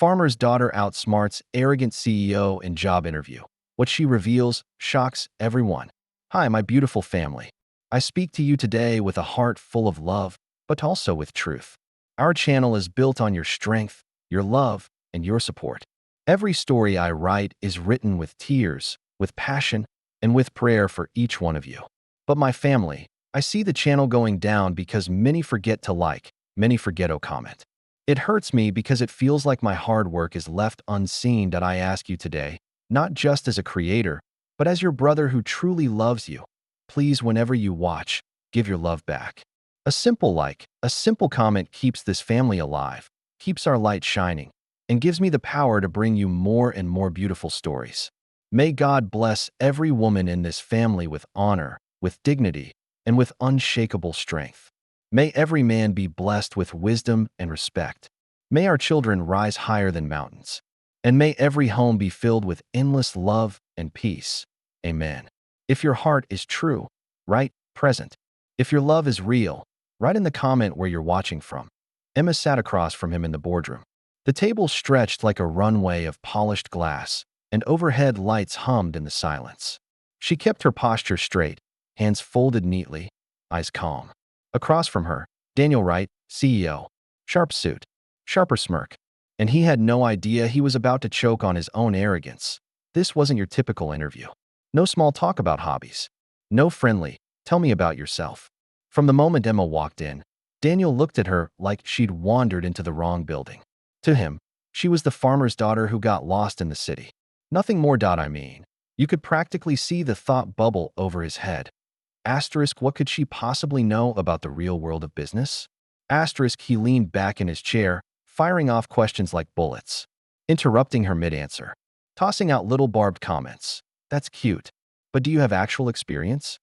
Farmer's daughter outsmarts arrogant CEO in job interview. What she reveals shocks everyone. Hi, my beautiful family. I speak to you today with a heart full of love, but also with truth. Our channel is built on your strength, your love, and your support. Every story I write is written with tears, with passion, and with prayer for each one of you. But my family, I see the channel going down because many forget to like, many forget to comment. It hurts me because it feels like my hard work is left unseen. That I ask you today, not just as a creator, but as your brother who truly loves you. Please, whenever you watch, give your love back. A simple like, a simple comment keeps this family alive, keeps our light shining, and gives me the power to bring you more and more beautiful stories. May God bless every woman in this family with honor, with dignity, and with unshakable strength. May every man be blessed with wisdom and respect. May our children rise higher than mountains. And may every home be filled with endless love and peace. Amen. If your heart is true, write present. If your love is real, write in the comment where you're watching from. Emma sat across from him in the boardroom. The table stretched like a runway of polished glass, and overhead lights hummed in the silence. She kept her posture straight, hands folded neatly, eyes calm. Across from her, Daniel Wright, CEO. Sharp suit, sharper smirk. And he had no idea he was about to choke on his own arrogance. This wasn't your typical interview. No small talk about hobbies. No friendly, tell me about yourself. From the moment Emma walked in, Daniel looked at her like she'd wandered into the wrong building. To him, she was the farmer's daughter who got lost in the city. Nothing more. I mean, you could practically see the thought bubble over his head. Asterisk, what could she possibly know about the real world of business? Asterisk, he leaned back in his chair, firing off questions like bullets, interrupting her mid-answer, tossing out little barbed comments. That's cute, but do you have actual experience?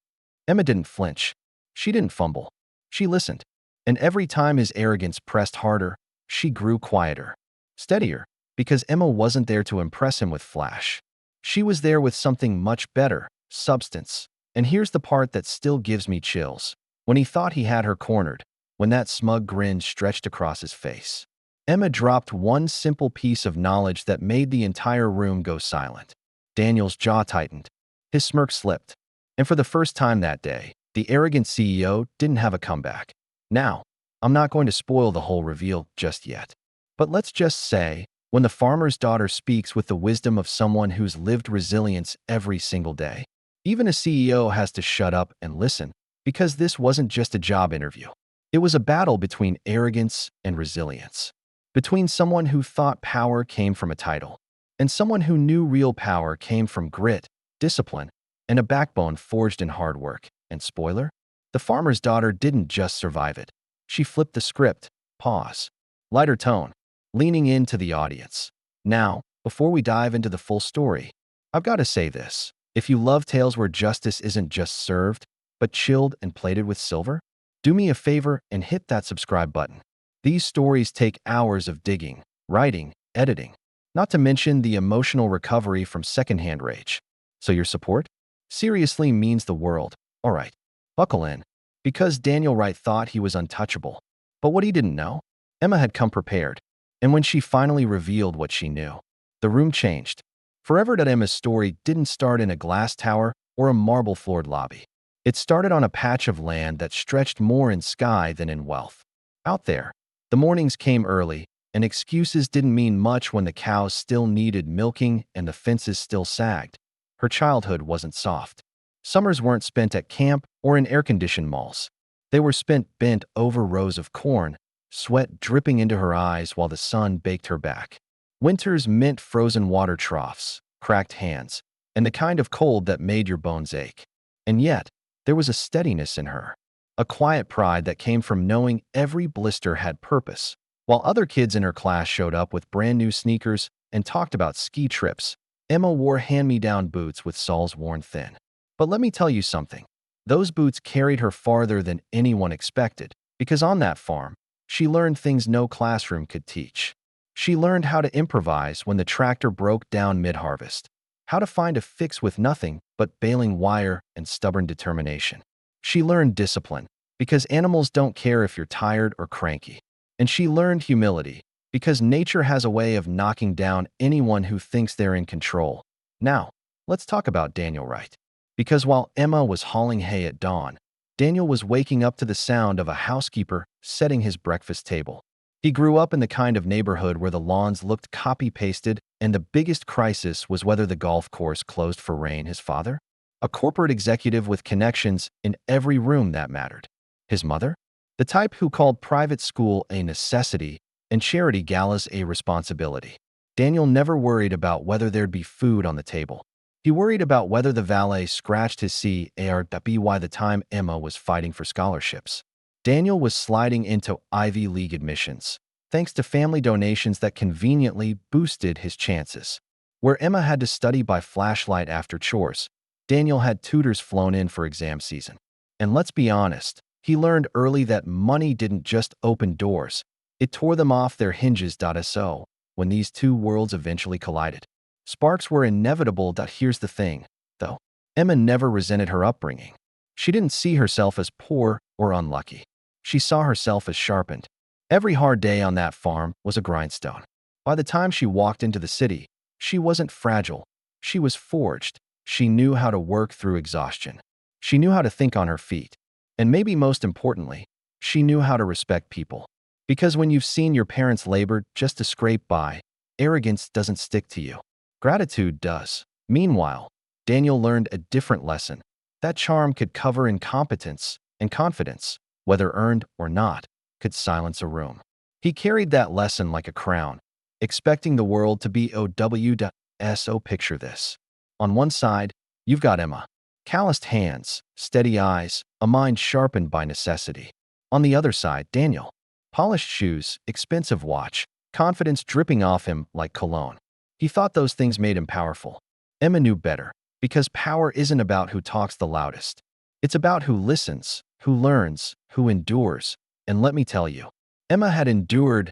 Emma didn't flinch. She didn't fumble. She listened. And every time his arrogance pressed harder, she grew quieter, steadier, because Emma wasn't there to impress him with flash. She was there with something much better, substance. And here's the part that still gives me chills. When he thought he had her cornered, when that smug grin stretched across his face, Emma dropped one simple piece of knowledge that made the entire room go silent. Daniel's jaw tightened. His smirk slipped. And for the first time that day, the arrogant CEO didn't have a comeback. Now, I'm not going to spoil the whole reveal just yet. But let's just say, when the farmer's daughter speaks with the wisdom of someone who's lived resilience every single day, even a CEO has to shut up and listen, because this wasn't just a job interview. It was a battle between arrogance and resilience. Between someone who thought power came from a title, and someone who knew real power came from grit, discipline, and a backbone forged in hard work. And spoiler, the farmer's daughter didn't just survive it. She flipped the script, pause, lighter tone, leaning into the audience. Now, before we dive into the full story, I've got to say this. If you love tales where justice isn't just served, but chilled and plated with silver, do me a favor and hit that subscribe button. These stories take hours of digging, writing, editing, not to mention the emotional recovery from secondhand rage. So your support seriously means the world. All right, buckle in, because Daniel Wright thought he was untouchable. But what he didn't know, Emma had come prepared. And when she finally revealed what she knew, the room changed. Forever. Emma's story didn't start in a glass tower or a marble-floored lobby. It started on a patch of land that stretched more in sky than in wealth. Out there, the mornings came early, and excuses didn't mean much when the cows still needed milking and the fences still sagged. Her childhood wasn't soft. Summers weren't spent at camp or in air-conditioned malls. They were spent bent over rows of corn, sweat dripping into her eyes while the sun baked her back. Winters meant frozen water troughs, cracked hands, and the kind of cold that made your bones ache. And yet, there was a steadiness in her, a quiet pride that came from knowing every blister had purpose. While other kids in her class showed up with brand new sneakers and talked about ski trips, Emma wore hand-me-down boots with soles worn thin. But let me tell you something. Those boots carried her farther than anyone expected, because on that farm, she learned things no classroom could teach. She learned how to improvise when the tractor broke down mid-harvest, how to find a fix with nothing but baling wire and stubborn determination. She learned discipline, because animals don't care if you're tired or cranky. And she learned humility, because nature has a way of knocking down anyone who thinks they're in control. Now, let's talk about Daniel Wright. Because while Emma was hauling hay at dawn, Daniel was waking up to the sound of a housekeeper setting his breakfast table. He grew up in the kind of neighborhood where the lawns looked copy-pasted, and the biggest crisis was whether the golf course closed for rain. His father? A corporate executive with connections in every room that mattered. His mother? The type who called private school a necessity and charity galas a responsibility. Daniel never worried about whether there'd be food on the table. He worried about whether the valet scratched his CARB by the time Emma was fighting for scholarships. Daniel was sliding into Ivy League admissions, thanks to family donations that conveniently boosted his chances. Where Emma had to study by flashlight after chores, Daniel had tutors flown in for exam season. And let's be honest, he learned early that money didn't just open doors, it tore them off their hinges. So, when these two worlds eventually collided, sparks were inevitable. Here's the thing, though. Emma never resented her upbringing. She didn't see herself as poor or unlucky. She saw herself as sharpened. Every hard day on that farm was a grindstone. By the time she walked into the city, she wasn't fragile. She was forged. She knew how to work through exhaustion. She knew how to think on her feet. And maybe most importantly, she knew how to respect people. Because when you've seen your parents labor just to scrape by, arrogance doesn't stick to you. Gratitude does. Meanwhile, Daniel learned a different lesson. That charm could cover incompetence, and confidence, whether earned or not, could silence a room. He carried that lesson like a crown, expecting the world to be OWSO. Picture this. On one side, you've got Emma. Calloused hands, steady eyes, a mind sharpened by necessity. On the other side, Daniel. Polished shoes, expensive watch, confidence dripping off him like cologne. He thought those things made him powerful. Emma knew better, because power isn't about who talks the loudest. It's about who listens, who learns, who endures. And let me tell you, Emma had endured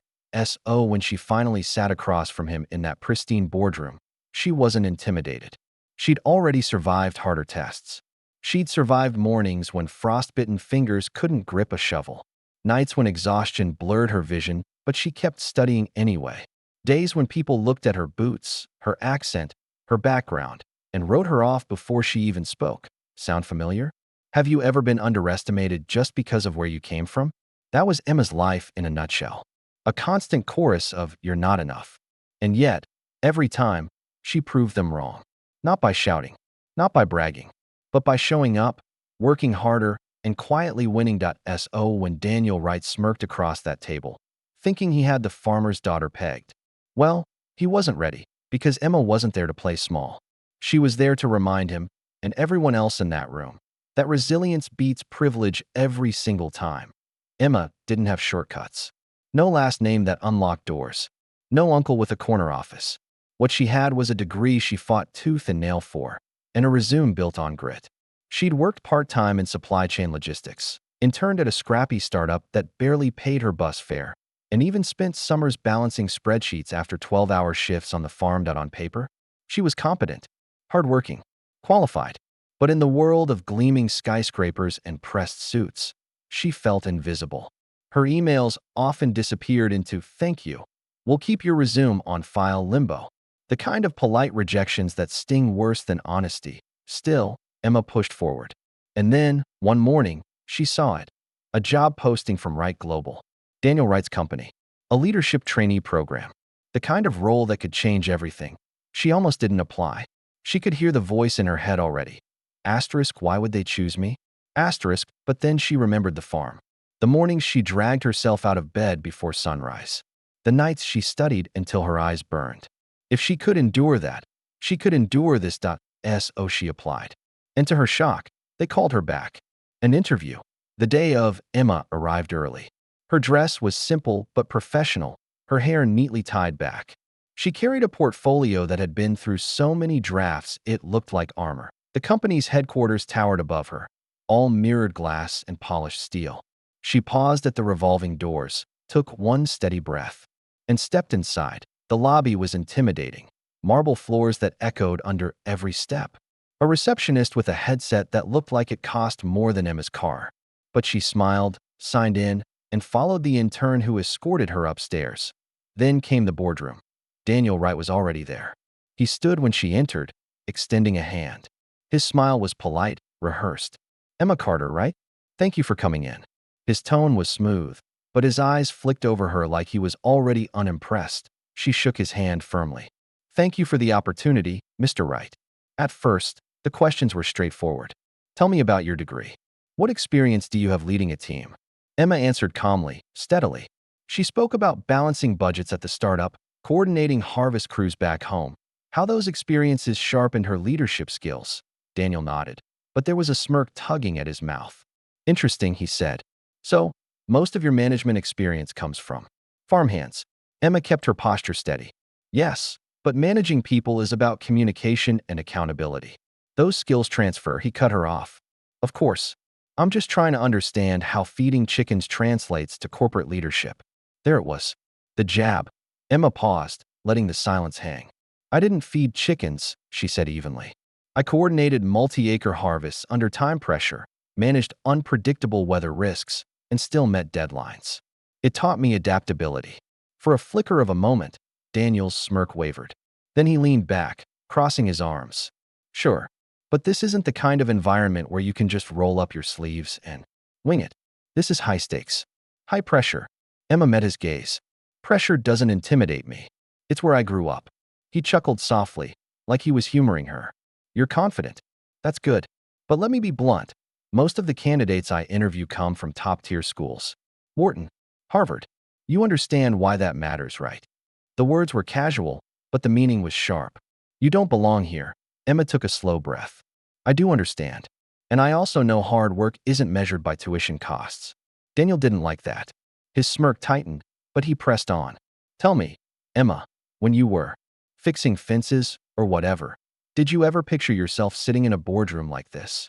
when she finally sat across from him in that pristine boardroom. She wasn't intimidated. She'd already survived harder tests. She'd survived mornings when frostbitten fingers couldn't grip a shovel, nights when exhaustion blurred her vision, but she kept studying anyway, days when people looked at her boots, her accent, her background, and wrote her off before she even spoke. Sound familiar? Have you ever been underestimated just because of where you came from? That was Emma's life in a nutshell. A constant chorus of "you're not enough." And yet, every time, she proved them wrong. Not by shouting, not by bragging, but by showing up, working harder, and quietly winning. When Daniel Wright smirked across that table, thinking he had the farmer's daughter pegged. Well, he wasn't ready, because Emma wasn't there to play small. She was there to remind him, and everyone else in that room, that resilience beats privilege every single time. Emma didn't have shortcuts. No last name that unlocked doors. No uncle with a corner office. What she had was a degree she fought tooth and nail for, and a resume built on grit. She'd worked part-time in supply chain logistics, interned at a scrappy startup that barely paid her bus fare, and even spent summers balancing spreadsheets after 12-hour shifts on the farm. On paper, she was competent, hardworking, qualified. But in the world of gleaming skyscrapers and pressed suits, she felt invisible. Her emails often disappeared into "thank you. We'll keep your resume on file" limbo. The kind of polite rejections that sting worse than honesty. Still, Emma pushed forward. And then, one morning, she saw it. A job posting from Wright Global, Daniel Wright's company. A leadership trainee program. The kind of role that could change everything. She almost didn't apply. She could hear the voice in her head already. Asterisk, why would they choose me? Asterisk, but then she remembered the farm. The mornings she dragged herself out of bed before sunrise. The nights she studied until her eyes burned. If she could endure that, she could endure this. She applied. And to her shock, they called her back. An interview. The day of, Emma arrived early. Her dress was simple but professional, her hair neatly tied back. She carried a portfolio that had been through so many drafts it looked like armor. The company's headquarters towered above her, all mirrored glass and polished steel. She paused at the revolving doors, took one steady breath, and stepped inside. The lobby was intimidating, marble floors that echoed under every step. A receptionist with a headset that looked like it cost more than Emma's car. But she smiled, signed in, and followed the intern who escorted her upstairs. Then came the boardroom. Daniel Wright was already there. He stood when she entered, extending a hand. His smile was polite, rehearsed. Emma Carter, right? Thank you for coming in. His tone was smooth, but his eyes flicked over her like he was already unimpressed. She shook his hand firmly. Thank you for the opportunity, Mr. Wright. At first, the questions were straightforward. Tell me about your degree. What experience do you have leading a team? Emma answered calmly, steadily. She spoke about balancing budgets at the startup, coordinating harvest crews back home, how those experiences sharpened her leadership skills. Daniel nodded, but there was a smirk tugging at his mouth. Interesting, he said. So, most of your management experience comes from farmhands. Emma kept her posture steady. Yes, but managing people is about communication and accountability. Those skills transfer, he cut her off. Of course, I'm just trying to understand how feeding chickens translates to corporate leadership. There it was. The jab. Emma paused, letting the silence hang. I didn't feed chickens, she said evenly. I coordinated multi-acre harvests under time pressure, managed unpredictable weather risks, and still met deadlines. It taught me adaptability. For a flicker of a moment, Daniel's smirk wavered. Then he leaned back, crossing his arms. Sure, but this isn't the kind of environment where you can just roll up your sleeves and wing it. This is high stakes. High pressure. Emma met his gaze. Pressure doesn't intimidate me. It's where I grew up. He chuckled softly, like he was humoring her. You're confident. That's good. But let me be blunt. Most of the candidates I interview come from top-tier schools. Wharton, Harvard. You understand why that matters, right? The words were casual, but the meaning was sharp. You don't belong here. Emma took a slow breath. I do understand. And I also know hard work isn't measured by tuition costs. Daniel didn't like that. His smirk tightened, but he pressed on. Tell me, Emma, when you were fixing fences or whatever, did you ever picture yourself sitting in a boardroom like this?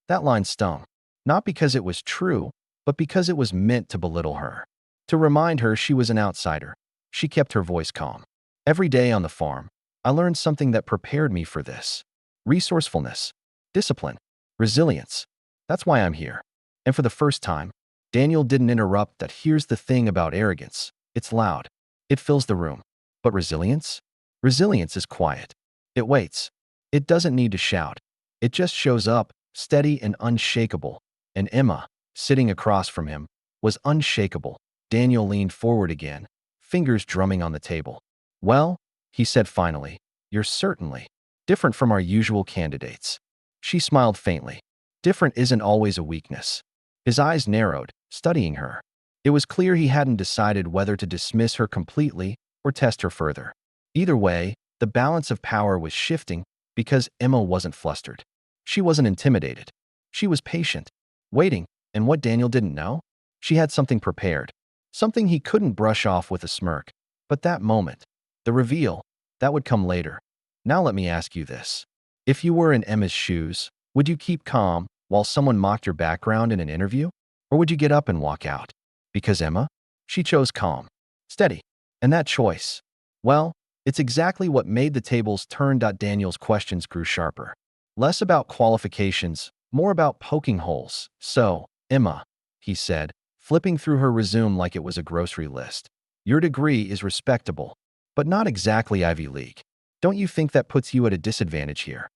That line stung, not because it was true, but because it was meant to belittle her. To remind her she was an outsider. She kept her voice calm. Every day on the farm, I learned something that prepared me for this. Resourcefulness, discipline, resilience. That's why I'm here. And for the first time, Daniel didn't interrupt that. Here's the thing about arrogance. It's loud. It fills the room. But resilience? Resilience is quiet. It waits. It doesn't need to shout. It just shows up, steady and unshakable. And Emma, sitting across from him, was unshakable. Daniel leaned forward again, fingers drumming on the table. Well, he said finally, you're certainly different from our usual candidates. She smiled faintly. Different isn't always a weakness. His eyes narrowed, studying her. It was clear he hadn't decided whether to dismiss her completely or test her further. Either way, the balance of power was shifting because Emma wasn't flustered. She wasn't intimidated. She was patient, waiting, and what Daniel didn't know? She had something prepared, something he couldn't brush off with a smirk. But that moment, the reveal, that would come later. Now let me ask you this. If you were in Emma's shoes, would you keep calm while someone mocked your background in an interview? Or would you get up and walk out? Because Emma? She chose calm, steady. And that choice, well, it's exactly what made the tables turn. Daniel's questions grew sharper. Less about qualifications, more about poking holes. So, Emma, he said, flipping through her resume like it was a grocery list. Your degree is respectable, but not exactly Ivy League. Don't you think that puts you at a disadvantage here?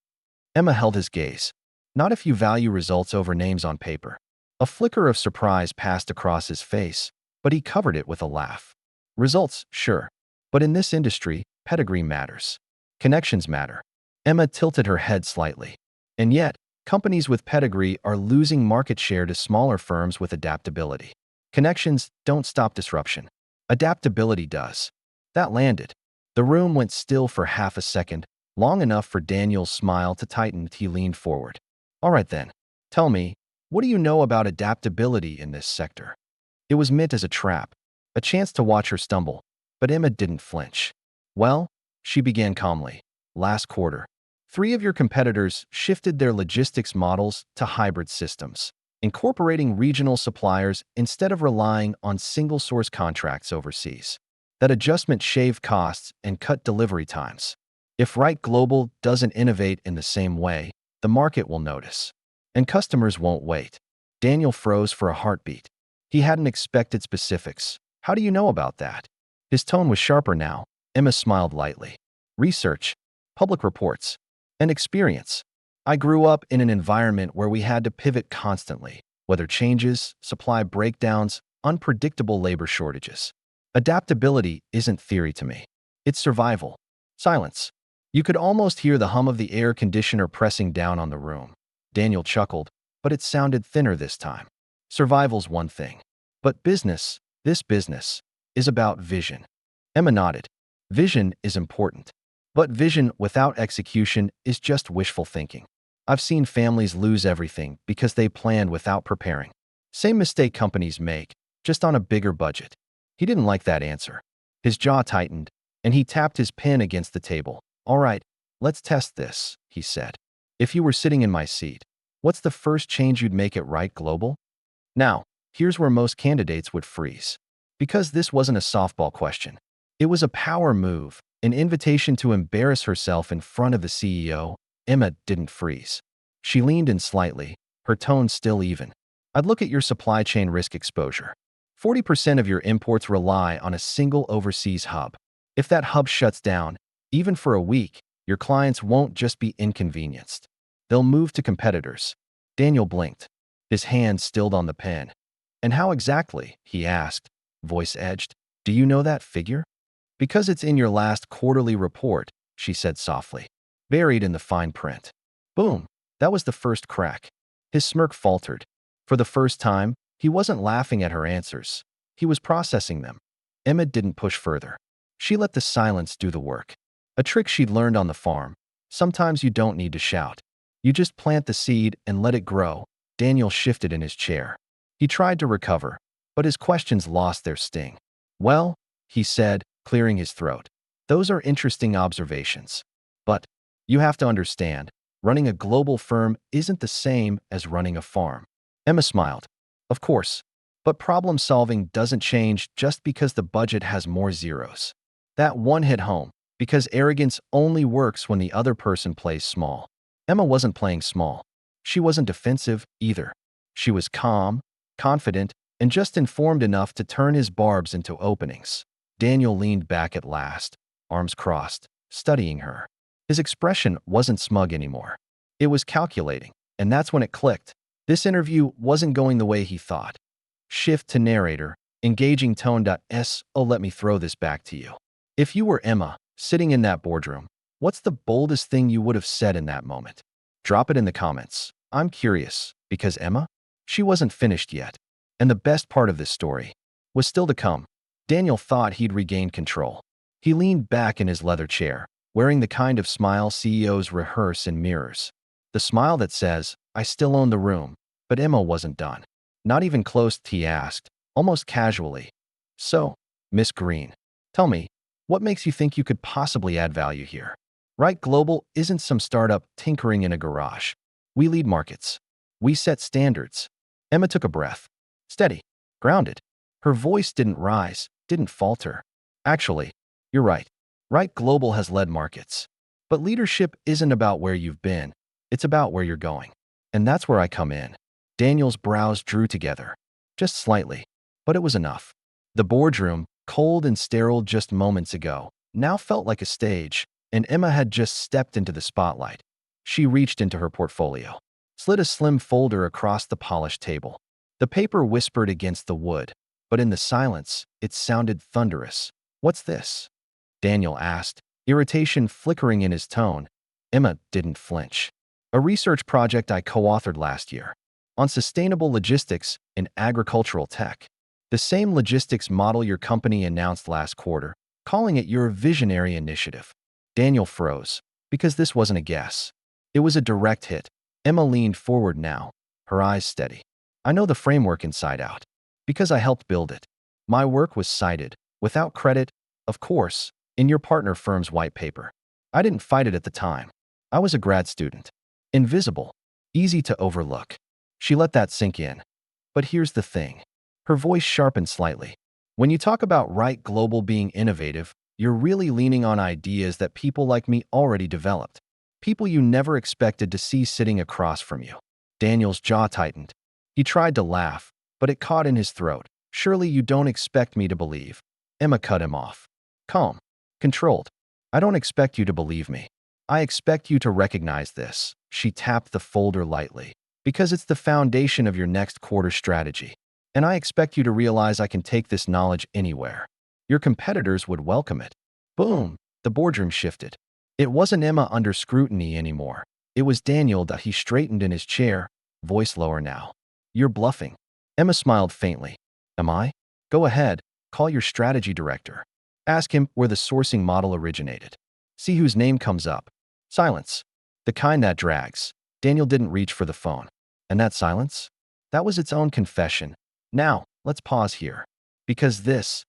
Emma held his gaze. Not if you value results over names on paper. A flicker of surprise passed across his face, but he covered it with a laugh. Results, sure. But in this industry, pedigree matters. Connections matter. Emma tilted her head slightly. And yet, companies with pedigree are losing market share to smaller firms with adaptability. Connections don't stop disruption. Adaptability does. That landed. The room went still for half a second, long enough for Daniel's smile to tighten. He leaned forward. All right then, tell me, what do you know about adaptability in this sector? It was meant as a trap, a chance to watch her stumble, but Emma didn't flinch. Well, she began calmly. Last quarter, 3 of your competitors shifted their logistics models to hybrid systems, incorporating regional suppliers instead of relying on single-source contracts overseas. That adjustment shaved costs and cut delivery times. If Wright Global doesn't innovate in the same way, the market will notice. And customers won't wait. Daniel froze for a heartbeat. He hadn't expected specifics. How do you know about that? His tone was sharper now. Emma smiled lightly. Research, public reports, and experience. I grew up in an environment where we had to pivot constantly, weather changes, supply breakdowns, unpredictable labor shortages. Adaptability isn't theory to me. It's survival. Silence. You could almost hear the hum of the air conditioner pressing down on the room. Daniel chuckled, but it sounded thinner this time. Survival's one thing. But business, this business, is about vision. Emma nodded. Vision is important. But vision without execution is just wishful thinking. I've seen families lose everything because they planned without preparing. Same mistake companies make, just on a bigger budget. He didn't like that answer. His jaw tightened, and he tapped his pen against the table. All right, let's test this, he said. If you were sitting in my seat, what's the first change you'd make at Right Global? Now, here's where most candidates would freeze. Because this wasn't a softball question. It was a power move, an invitation to embarrass herself in front of the CEO. Emma didn't freeze. She leaned in slightly, her tone still even. I'd look at your supply chain risk exposure. 40% of your imports rely on a single overseas hub. If that hub shuts down, even for a week, your clients won't just be inconvenienced. They'll move to competitors. Daniel blinked, his hand stilled on the pen. And how exactly? He asked, voice edged. Do you know that figure? Because it's in your last quarterly report, she said softly, buried in the fine print. Boom, that was the first crack. His smirk faltered. For the first time, he wasn't laughing at her answers. He was processing them. Emma didn't push further. She let the silence do the work. A trick she'd learned on the farm. Sometimes you don't need to shout. You just plant the seed and let it grow. Daniel shifted in his chair. He tried to recover, but his questions lost their sting. Well, he said, clearing his throat, those are interesting observations. But you have to understand, running a global firm isn't the same as running a farm. Emma smiled. Of course, but problem solving doesn't change just because the budget has more zeros. That one hit home, because arrogance only works when the other person plays small. Emma wasn't playing small. She wasn't defensive either. She was calm, confident, and just informed enough to turn his barbs into openings. Daniel leaned back at last, arms crossed, studying her. His expression wasn't smug anymore. It was calculating, and that's when it clicked. This interview wasn't going the way he thought. Shift to narrator, engaging tone. Oh, let me throw this back to you. If you were Emma, sitting in that boardroom, what's the boldest thing you would have said in that moment? Drop it in the comments. I'm curious, because Emma? She wasn't finished yet. And the best part of this story was still to come. Daniel thought he'd regained control. He leaned back in his leather chair, wearing the kind of smile CEOs rehearse in mirrors. The smile that says, I still own the room. But Emma wasn't done. Not even close, he asked, almost casually. So, Miss Green, tell me, what makes you think you could possibly add value here? Right Global isn't some startup tinkering in a garage. We lead markets. We set standards. Emma took a breath. Steady. Grounded. Her voice didn't rise, didn't falter. Actually, you're right. Right Global has led markets. But leadership isn't about where you've been. It's about where you're going. And that's where I come in. Daniel's brows drew together. Just slightly. But it was enough. The boardroom, cold and sterile just moments ago, now felt like a stage, and Emma had just stepped into the spotlight. She reached into her portfolio, slid a slim folder across the polished table. The paper whispered against the wood, but in the silence, it sounded thunderous. What's this? Daniel asked, irritation flickering in his tone. Emma didn't flinch. A research project I co-authored last year on sustainable logistics in agricultural tech. The same logistics model your company announced last quarter, calling it your visionary initiative. Daniel froze, because this wasn't a guess. It was a direct hit. Emma leaned forward now, her eyes steady. I know the framework inside out, because I helped build it. My work was cited, without credit, of course, in your partner firm's white paper. I didn't fight it at the time. I was a grad student. Invisible. Easy to overlook. She let that sink in. But here's the thing. Her voice sharpened slightly. When you talk about Right Global being innovative, you're really leaning on ideas that people like me already developed. People you never expected to see sitting across from you. Daniel's jaw tightened. He tried to laugh, but it caught in his throat. Surely you don't expect me to believe Emma cut him off. Calm. Controlled. I don't expect you to believe me. I expect you to recognize this. She tapped the folder lightly. Because it's the foundation of your next quarter strategy. And I expect you to realize I can take this knowledge anywhere. Your competitors would welcome it. Boom. The boardroom shifted. It wasn't Emma under scrutiny anymore. It was Daniel that he straightened in his chair, voice lower now. You're bluffing. Emma smiled faintly. Am I? Go ahead. Call your strategy director. Ask him where the sourcing model originated. See whose name comes up. Silence. The kind that drags. Daniel didn't reach for the phone. And that silence? That was its own confession. Now, let's pause here. Because this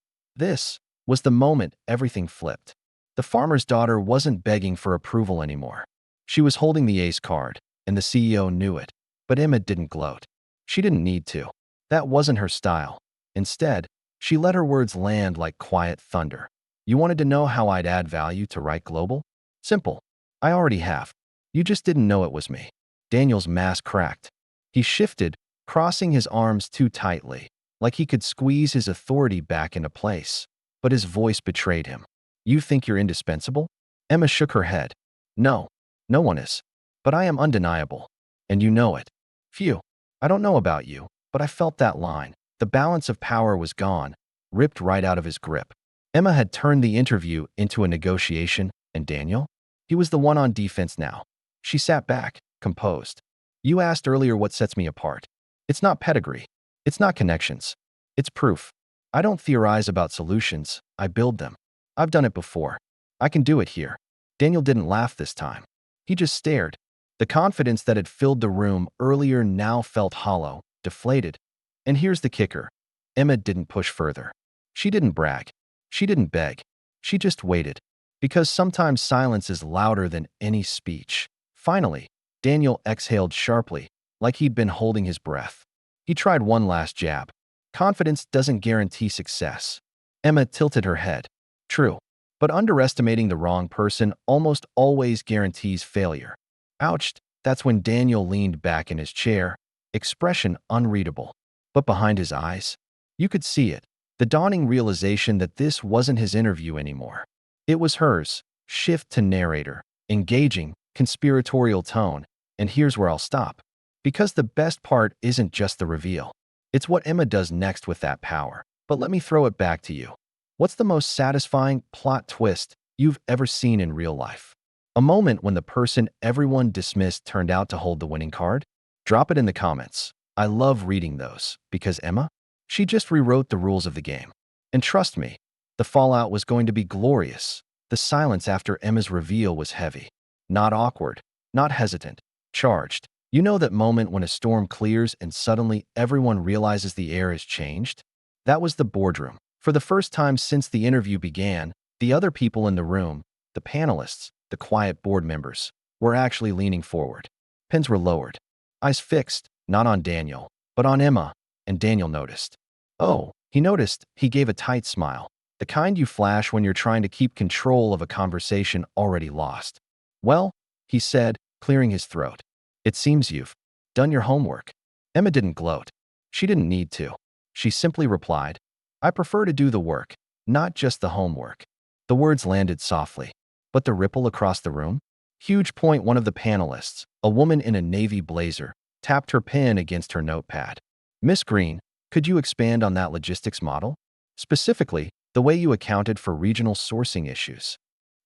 was the moment everything flipped. The farmer's daughter wasn't begging for approval anymore. She was holding the ace card, and the CEO knew it. But Emma didn't gloat. She didn't need to. That wasn't her style. Instead, she let her words land like quiet thunder. You wanted to know how I'd add value to Right Global? Simple. I already have. You just didn't know it was me. Daniel's mask cracked. He shifted, crossing his arms too tightly, like he could squeeze his authority back into place. But his voice betrayed him. You think you're indispensable? Emma shook her head. No, no one is. But I am undeniable. And you know it. Phew. I don't know about you, but I felt that line. The balance of power was gone, ripped right out of his grip. Emma had turned the interview into a negotiation, and Daniel? He was the one on defense now. She sat back, composed. You asked earlier what sets me apart. It's not pedigree. It's not connections. It's proof. I don't theorize about solutions. I build them. I've done it before. I can do it here. Daniel didn't laugh this time. He just stared. The confidence that had filled the room earlier now felt hollow, deflated. And here's the kicker. Emma didn't push further. She didn't brag. She didn't beg. She just waited. Because sometimes silence is louder than any speech. Finally, Daniel exhaled sharply, like he'd been holding his breath. He tried one last jab. Confidence doesn't guarantee success. Emma tilted her head. True. But underestimating the wrong person almost always guarantees failure. Ouched, that's when Daniel leaned back in his chair, expression unreadable. But behind his eyes, you could see it, the dawning realization that this wasn't his interview anymore. It was hers. Shift to narrator, engaging, conspiratorial tone, and here's where I'll stop. Because the best part isn't just the reveal. It's what Emma does next with that power. But let me throw it back to you. What's the most satisfying plot twist you've ever seen in real life? A moment when the person everyone dismissed turned out to hold the winning card? Drop it in the comments. I love reading those, because Emma? She just rewrote the rules of the game. And trust me, the fallout was going to be glorious. The silence after Emma's reveal was heavy. Not awkward, not hesitant, charged. You know that moment when a storm clears and suddenly everyone realizes the air has changed? That was the boardroom. For the first time since the interview began, the other people in the room, the panelists, the quiet board members, were actually leaning forward. Pens were lowered. Eyes fixed, not on Daniel, but on Emma, and Daniel noticed. Oh, he noticed. He gave a tight smile. The kind you flash when you're trying to keep control of a conversation already lost. Well, he said, clearing his throat. It seems you've done your homework. Emma didn't gloat. She didn't need to. She simply replied, I prefer to do the work, not just the homework. The words landed softly. But the ripple across the room? Huge point. One of the panelists, a woman in a navy blazer, tapped her pen against her notepad. Miss Green, could you expand on that logistics model? Specifically, the way you accounted for regional sourcing issues.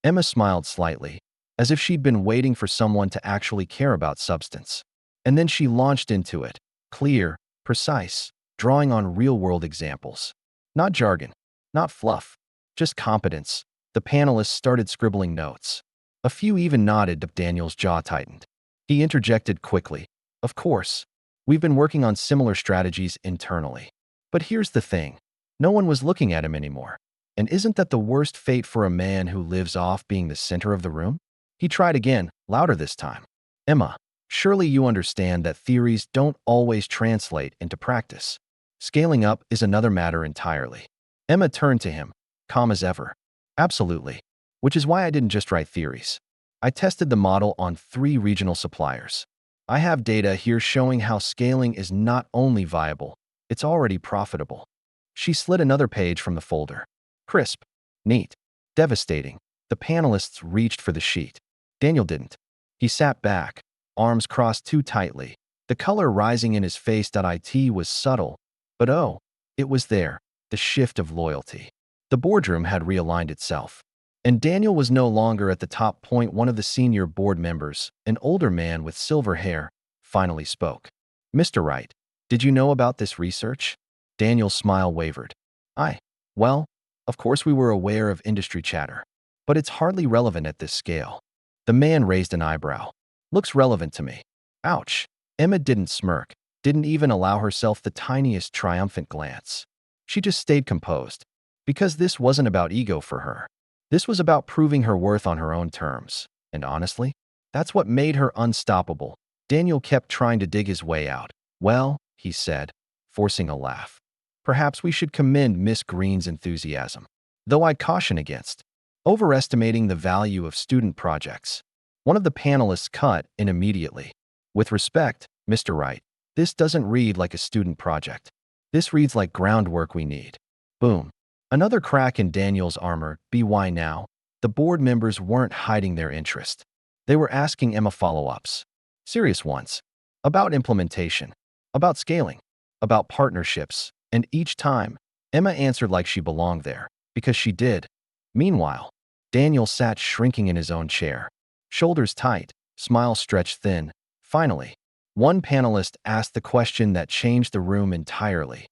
Emma smiled slightly, as if she'd been waiting for someone to actually care about substance. And then she launched into it, clear, precise, drawing on real-world examples. Not jargon, not fluff, just competence. The panelists started scribbling notes. A few even nodded. Daniel's jaw tightened. He interjected quickly. Of course, we've been working on similar strategies internally. But here's the thing. No one was looking at him anymore. And isn't that the worst fate for a man who lives off being the center of the room? He tried again, louder this time. Emma, surely you understand that theories don't always translate into practice. Scaling up is another matter entirely. Emma turned to him, calm as ever. Absolutely. Which is why I didn't just write theories. I tested the model on 3 regional suppliers. I have data here showing how scaling is not only viable, it's already profitable. She slid another page from the folder. Crisp. Neat. Devastating. The panelists reached for the sheet. Daniel didn't. He sat back, arms crossed too tightly. The color rising in his face. It was subtle, but oh, it was there, the shift of loyalty. The boardroom had realigned itself. And Daniel was no longer at the top point. One of the senior board members, an older man with silver hair, finally spoke. Mr. Wright, did you know about this research? Daniel's smile wavered. Well, of course we were aware of industry chatter, but it's hardly relevant at this scale. The man raised an eyebrow. Looks relevant to me. Ouch. Emma didn't smirk, didn't even allow herself the tiniest triumphant glance. She just stayed composed, because this wasn't about ego for her. This was about proving her worth on her own terms. And honestly, that's what made her unstoppable. Daniel kept trying to dig his way out. Well, he said, forcing a laugh. Perhaps we should commend Miss Green's enthusiasm, though I'd caution against overestimating the value of student projects. One of the panelists cut in immediately. With respect, Mr. Wright, this doesn't read like a student project. This reads like groundwork we need. Boom. Another crack in Daniel's armor. Why now? The board members weren't hiding their interest. They were asking Emma follow-ups. Serious ones. About implementation. About scaling. About partnerships. And each time, Emma answered like she belonged there, because she did. Meanwhile, Daniel sat shrinking in his own chair. Shoulders tight, smile stretched thin. Finally, one panelist asked the question that changed the room entirely.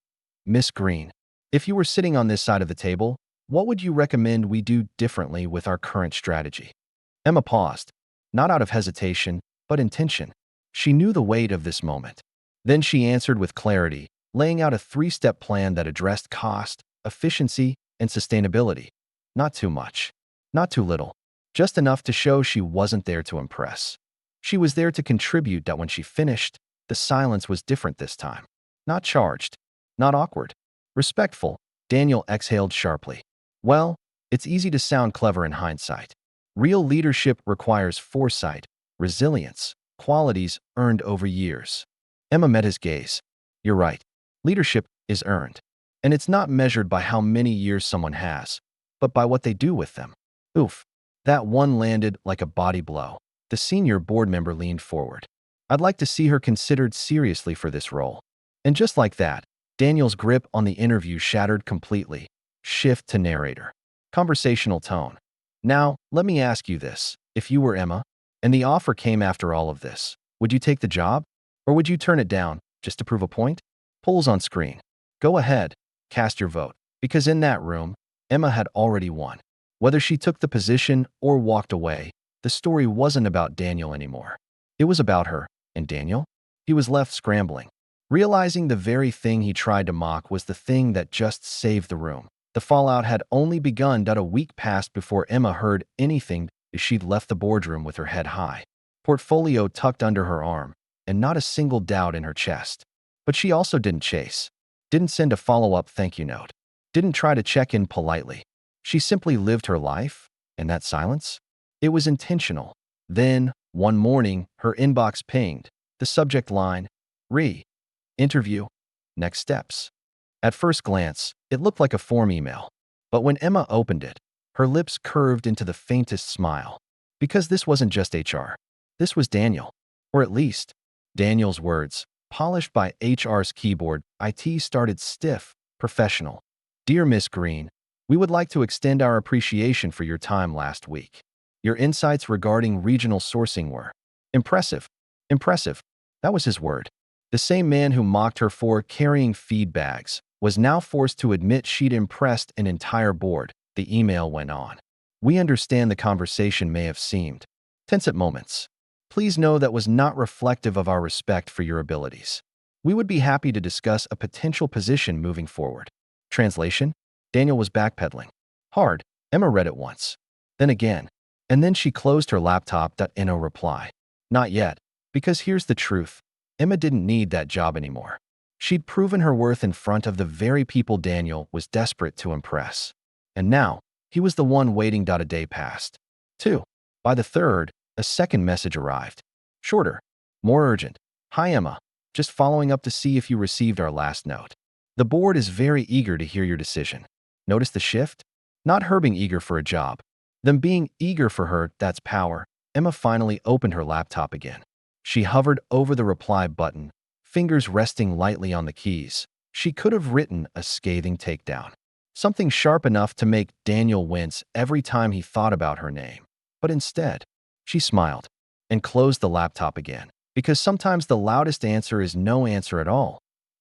Miss Green, if you were sitting on this side of the table, what would you recommend we do differently with our current strategy? Emma paused, not out of hesitation, but intention. She knew the weight of this moment. Then she answered with clarity, laying out a three-step plan that addressed cost, efficiency, and sustainability. Not too much. Not too little. Just enough to show she wasn't there to impress. She was there to contribute. That when she finished, the silence was different this time. Not charged. Not awkward. Respectful. Daniel exhaled sharply. Well, it's easy to sound clever in hindsight. Real leadership requires foresight, resilience, qualities earned over years. Emma met his gaze. You're right. Leadership is earned. And it's not measured by how many years someone has, but by what they do with them. Oof. That one landed like a body blow. The senior board member leaned forward. I'd like to see her considered seriously for this role. And just like that, Daniel's grip on the interview shattered completely. Shift to narrator. Conversational tone. Now, let me ask you this. If you were Emma, and the offer came after all of this, would you take the job? Or would you turn it down, just to prove a point? Polls on screen. Go ahead, cast your vote. Because in that room, Emma had already won. Whether she took the position or walked away, the story wasn't about Daniel anymore. It was about her, and Daniel? He was left scrambling, realizing the very thing he tried to mock was the thing that just saved the room. The fallout had only begun. A week passed before Emma heard anything as she'd left the boardroom with her head high, portfolio tucked under her arm, and not a single doubt in her chest. But she also didn't chase, didn't send a follow-up thank you note, didn't try to check in politely. She simply lived her life, and that silence? It was intentional. Then, one morning, her inbox pinged. The subject line, interview, next steps. At first glance, it looked like a form email. But when Emma opened it, her lips curved into the faintest smile. Because this wasn't just HR. This was Daniel. Or at least, Daniel's words, polished by HR's keyboard. IT started stiff, professional. Dear Miss Green, we would like to extend our appreciation for your time last week. Your insights regarding regional sourcing were impressive. Impressive. That was his word. The same man who mocked her for carrying feed bags was now forced to admit she'd impressed an entire board. The email went on. We understand the conversation may have seemed tense at moments. Please know that was not reflective of our respect for your abilities. We would be happy to discuss a potential position moving forward. Translation? Daniel was backpedaling. Hard. Emma read it once. Then again. And then she closed her laptop. No reply. Not yet. Because here's the truth. Emma didn't need that job anymore. She'd proven her worth in front of the very people Daniel was desperate to impress. And now, he was the one waiting. A day passed. 2. By the third, a second message arrived. Shorter. More urgent. Hi Emma. Just following up to see if you received our last note. The board is very eager to hear your decision. Notice the shift? Not her being eager for a job. Them being eager for her, that's power. Emma finally opened her laptop again. She hovered over the reply button, fingers resting lightly on the keys. She could have written a scathing takedown. Something sharp enough to make Daniel wince every time he thought about her name. But instead, she smiled and closed the laptop again. Because sometimes the loudest answer is no answer at all.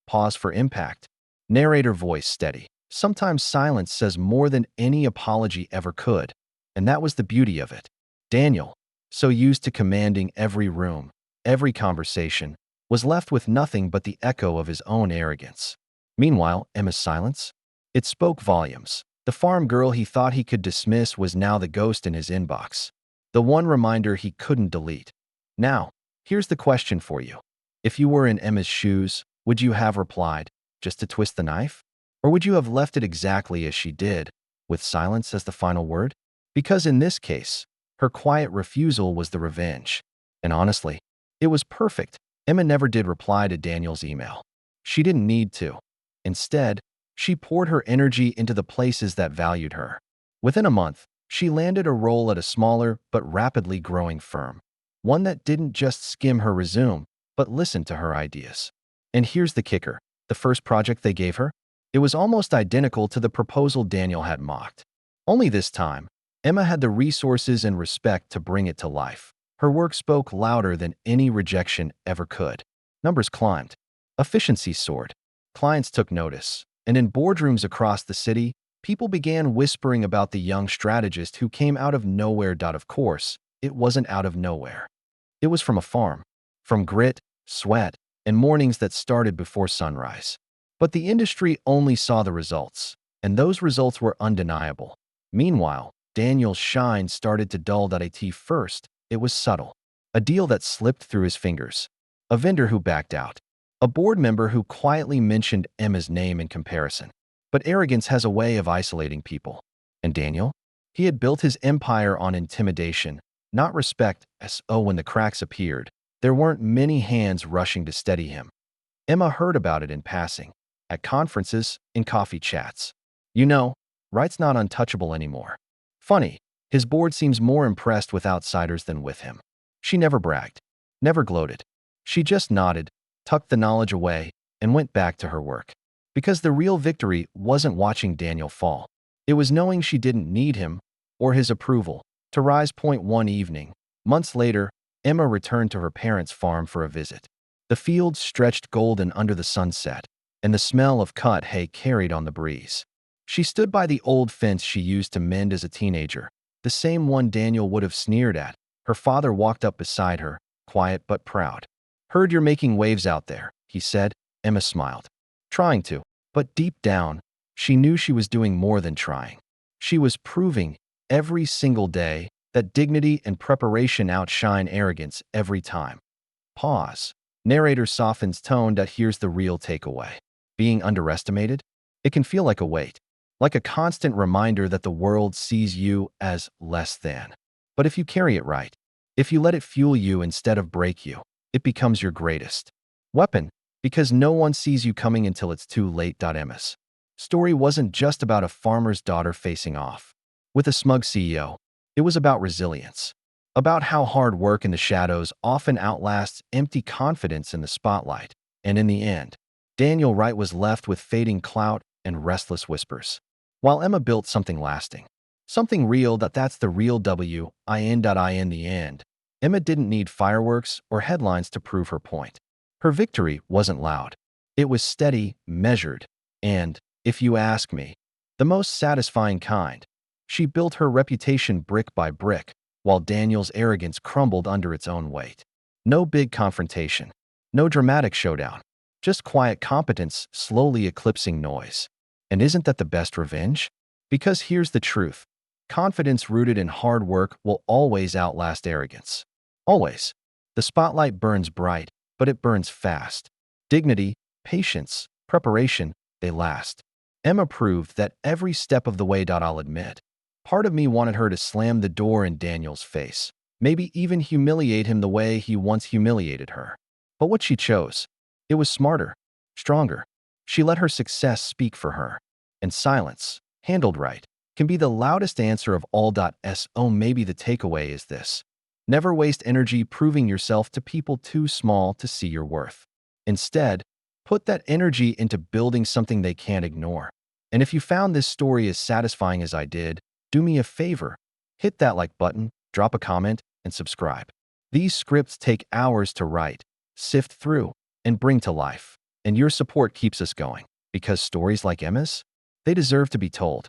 Pause for impact. Narrator voice steady. Sometimes silence says more than any apology ever could. And that was the beauty of it. Daniel, so used to commanding every room, every conversation, was left with nothing but the echo of his own arrogance. Meanwhile, Emma's silence? It spoke volumes. The farm girl he thought he could dismiss was now the ghost in his inbox. The one reminder he couldn't delete. Now, here's the question for you. If you were in Emma's shoes, would you have replied, just to twist the knife? Or would you have left it exactly as she did, with silence as the final word? Because in this case, her quiet refusal was the revenge. And honestly, it was perfect. Emma never did reply to Daniel's email. She didn't need to. Instead, she poured her energy into the places that valued her. Within a month, she landed a role at a smaller but rapidly growing firm. One that didn't just skim her resume, but listened to her ideas. And here's the kicker. The first project they gave her? It was almost identical to the proposal Daniel had mocked. Only this time, Emma had the resources and respect to bring it to life. Her work spoke louder than any rejection ever could. Numbers climbed. Efficiency soared. Clients took notice. And in boardrooms across the city, people began whispering about the young strategist who came out of nowhere. Of course, it wasn't out of nowhere. It was from a farm. From grit, sweat, and mornings that started before sunrise. But the industry only saw the results, and those results were undeniable. Meanwhile, Daniel's shine started to dull. At first, it was subtle. A deal that slipped through his fingers. A vendor who backed out. A board member who quietly mentioned Emma's name in comparison. But arrogance has a way of isolating people. And Daniel? He had built his empire on intimidation, not respect. When the cracks appeared, there weren't many hands rushing to steady him. Emma heard about it in passing. At conferences, in coffee chats. You know, Wright's not untouchable anymore. Funny, his board seems more impressed with outsiders than with him. She never bragged, never gloated. She just nodded, tucked the knowledge away, and went back to her work. Because the real victory wasn't watching Daniel fall. It was knowing she didn't need him, or his approval, to rise. One evening, months later, Emma returned to her parents' farm for a visit. The fields stretched golden under the sunset, and the smell of cut hay carried on the breeze. She stood by the old fence she used to mend as a teenager, the same one Daniel would have sneered at. Her father walked up beside her, quiet but proud. "Heard you're making waves out there," he said. Emma smiled. Trying to, but deep down, she knew she was doing more than trying. She was proving, every single day, that dignity and preparation outshine arrogance every time. Pause. Narrator softens tone. Here's the real takeaway. Being underestimated? It can feel like a weight. Like a constant reminder that the world sees you as less than. But if you carry it right, if you let it fuel you instead of break you, it becomes your greatest weapon, because no one sees you coming until it's too late. Emma's story wasn't just about a farmer's daughter facing off with a smug CEO. It was about resilience, about how hard work in the shadows often outlasts empty confidence in the spotlight. And in the end, Daniel Wright was left with fading clout and restless whispers, while Emma built something lasting, something real. That's the real W. In the end, Emma didn't need fireworks or headlines to prove her point. Her victory wasn't loud. It was steady, measured, and, if you ask me, the most satisfying kind. She built her reputation brick by brick, while Daniel's arrogance crumbled under its own weight. No big confrontation, no dramatic showdown, just quiet competence slowly eclipsing noise. And isn't that the best revenge? Because here's the truth. Confidence rooted in hard work will always outlast arrogance. Always. The spotlight burns bright, but it burns fast. Dignity, patience, preparation, they last. Emma proved that every step of the way. I'll admit, part of me wanted her to slam the door in Daniel's face, maybe even humiliate him the way he once humiliated her. But what she chose, it was smarter, stronger. She let her success speak for her. And silence, handled right, can be the loudest answer of all. So maybe the takeaway is this. Never waste energy proving yourself to people too small to see your worth. Instead, put that energy into building something they can't ignore. And if you found this story as satisfying as I did, do me a favor. Hit that like button, drop a comment, and subscribe. These scripts take hours to write, sift through, and bring to life. And your support keeps us going. Because stories like Emma's, they deserve to be told.